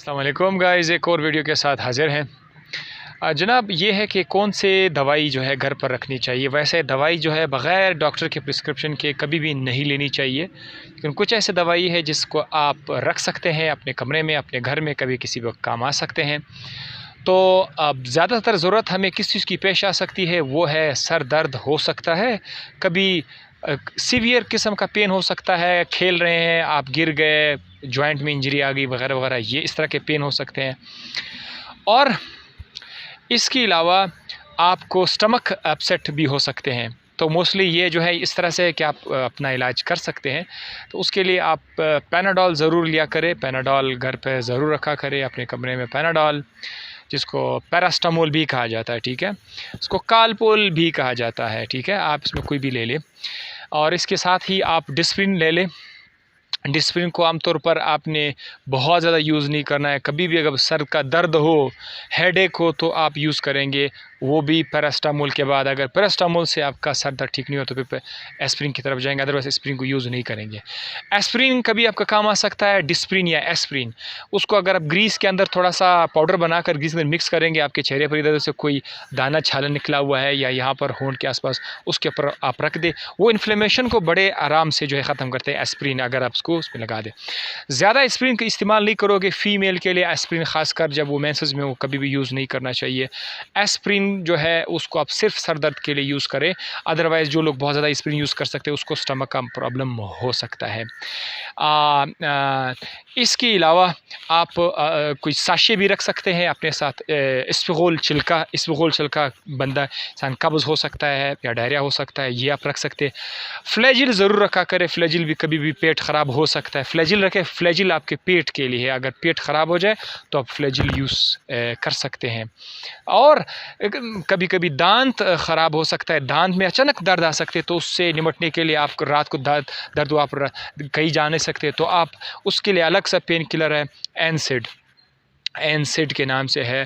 अस्सलाम वालेकुम गाइज़, एक और वीडियो के साथ हाज़िर हैं। जनाब ये है कि कौन से दवाई जो है घर पर रखनी चाहिए। वैसे दवाई जो है बग़ैर डॉक्टर के प्रिस्क्रिप्शन के कभी भी नहीं लेनी चाहिए, लेकिन कुछ ऐसे दवाई है जिसको आप रख सकते हैं अपने कमरे में, अपने घर में, कभी किसी वक्त काम आ सकते हैं। तो अब ज़्यादातर ज़रूरत हमें किस चीज़ की पेश आ सकती है, वो है सर दर्द हो सकता है, कभी सीवियर किस्म का पेन हो सकता है, खेल रहे हैं आप गिर गए, जॉइंट में इंजरी आ गई वगैरह वगैरह, ये इस तरह के पेन हो सकते हैं। और इसके अलावा आपको स्टमक अपसेट भी हो सकते हैं। तो मोस्टली ये जो है इस तरह से कि आप अपना इलाज कर सकते हैं। तो उसके लिए आप पैनाडोल ज़रूर लिया करें, पैनाडोल घर पे ज़रूर रखा करें अपने कमरे में। पैनाडोल जिसको पैरास्टामोल भी कहा जाता है, ठीक है, इसको कालपोल भी कहा जाता है, ठीक है, आप इसमें कोई भी ले लें। और इसके साथ ही आप डिस्प्रिन ले लें। डिस्प्रिन को आमतौर पर आपने बहुत ज़्यादा यूज़ नहीं करना है। कभी भी अगर सर का दर्द हो, हेडेक हो, तो आप यूज़ करेंगे, वो भी पैरास्टामोल के बाद। अगर पैरास्टामोल से आपका सर दर्द ठीक नहीं हो तो फिर एस्प्रिन की तरफ जाएंगे, अदरवाइज़ एस्प्रिन को यूज़ नहीं करेंगे। एस्प्रिन कभी आपका काम आ सकता है, डिस्प्रिन या एस्प्रिन। उसको अगर आप ग्रीस के अंदर थोड़ा सा पाउडर बनाकर ग्रीस में मिक्स करेंगे, आपके चेहरे पर इधर से कोई दाना छाला निकला हुआ है या यहाँ पर होंठ के आसपास, उसके ऊपर आप रख दें, वो इन्फ्लेमेशन को बड़े आराम से जो है ख़त्म करते हैं एस्प्रिन, अगर आप उसको उसमें लगा दें। ज़्यादा एस्प्रिन का इस्तेमाल नहीं करोगे, फ़ीमेल के लिए एस्प्रिन ख़ासकर जब वो मेंसेस में, वो कभी भी यूज़ नहीं करना चाहिए। एस्प्रिन जो है उसको आप सिर्फ सर दर्द के लिए यूज़ करें, अदरवाइज़ जो लोग बहुत ज़्यादा एस्प्रिन यूज़ कर सकते हैं उसको स्टमक का प्रॉब्लम हो सकता है। इसके अलावा आप कोई साशे भी रख सकते हैं अपने साथ। इस्फ़गोल छिलका बंदा इंसान कब्ज़ हो सकता है या डायरिया हो सकता है, ये आप रख सकते हैं। फ्लैजिल ज़रूर रखा करें, फ्लैजिल भी कभी भी पेट ख़राब हो सकता है, फ्लैजिल रखें। फ्लैजिल आपके पेट के लिए है, अगर पेट ख़राब हो जाए तो आप फ्लैजिल यूज़ कर सकते हैं। और कभी कभी दांत ख़राब हो सकता है, दांत में अचानक दर्द आ सकते हैं, तो उससे निपटने के लिए आप रात को दर्द आप कहीं जा नहीं सकते, तो आप उसके लिए अलग सा पेन किलर है, एनसिड के नाम से है,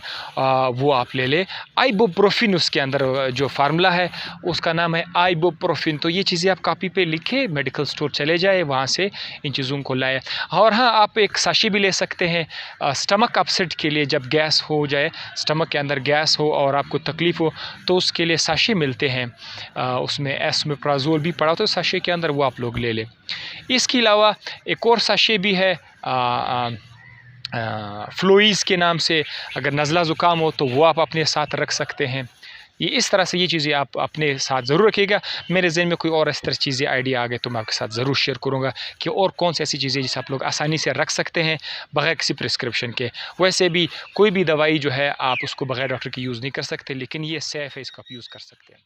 वो आप ले लें। आइबुप्रोफिन उसके अंदर जो फार्मूला है उसका नाम है आइबुप्रोफिन। तो ये चीज़ें आप कॉपी पे लिखे, मेडिकल स्टोर चले जाए, वहाँ से इन चीज़ों को लाए। और हाँ, आप एक साशी भी ले सकते हैं स्टमक अपसेट के लिए। जब गैस हो जाए, स्टमक के अंदर गैस हो और आपको तकलीफ़ हो, तो उसके लिए साशी मिलते हैं, उसमें एस्मेप्राज़ोल भी पड़ा होता है साशे के अंदर, वो आप लोग ले लें। इसके अलावा एक और साशे भी है फ्लोइज़ के नाम से, अगर नज़ला ज़ुकाम हो तो वो आप अपने साथ रख सकते हैं। ये इस तरह से ये चीज़ें आप अपने साथ ज़रूर रखिएगा। मेरे ज़हन में कोई और इस तरह चीज़ें आइडिया आ गए तो मैं आपके साथ ज़रूर शेयर करूँगा कि और कौन सी ऐसी चीज़ें जिसे आप लोग आसानी से रख सकते हैं बग़ैर किसी प्रिस्क्रिप्शन के। वैसे भी कोई भी दवाई जो है आप उसको बग़ैर डॉक्टर के यूज़ नहीं कर सकते, लेकिन ये सेफ़ है, इसको आप यूज़ कर सकते हैं।